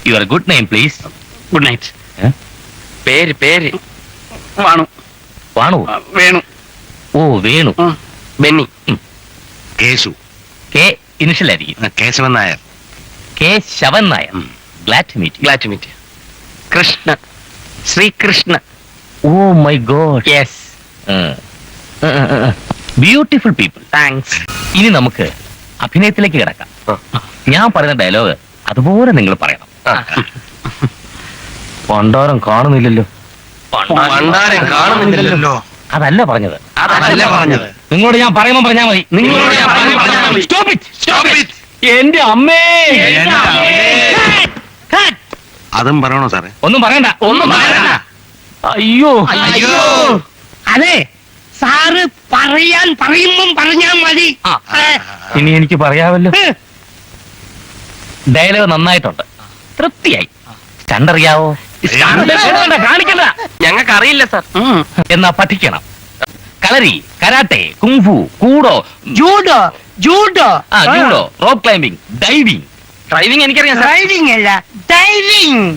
Your good name please. Good night. പേര് വാണു. വാണു? വേണു. ഓ Venu. Benny. Keshu. K initial ആയിരിക്കും. കേശവൻ നായർ. കെ ശവൻ Nair. Glad to meet. Krishna. Sreekrishna. Oh my God. Yes. Beautiful people. Thanks. ഇനി നമുക്ക് അഭിനയത്തിലേക്ക് കിടക്കാം. ഞാൻ പറയുന്ന ഡയലോഗ് അതുപോലെ നിങ്ങൾ പറയണം. പണ്ടാരം കാണുന്നില്ലല്ലോ. പണ്ടാരം കാണുന്നില്ലല്ലോ. അതല്ല പറഞ്ഞത്. നിങ്ങളോട് ഞാൻ പറയുമ്പോൾ പറഞ്ഞാൽ മതി. Stop it. എന്റെ അമ്മേ. അതും പറയണോ സാറേ? ഒന്നും പറയണ്ട. അയ്യോ. അതെ സാറ് പറയുമ്പം പറഞ്ഞാൽ മതി. ഇനി എനിക്ക് പറയാമല്ലോ. ഡയലോഗ് നന്നായിട്ടുണ്ട്, തൃപ്തിയായി. കണ്ടറിയാവോ? കാണിക്കണ്ട, ഞങ്ങൾക്ക് അറിയില്ല സാർ. എന്നാ പഠിക്കണം. Kalari, karate, kung fu, kudo, judo judo judo, rope climbing, diving. Driving എനിക്കറിയാം സാർ. ഡ്രൈവിംഗ് അല്ല ഡൈവിംഗ്.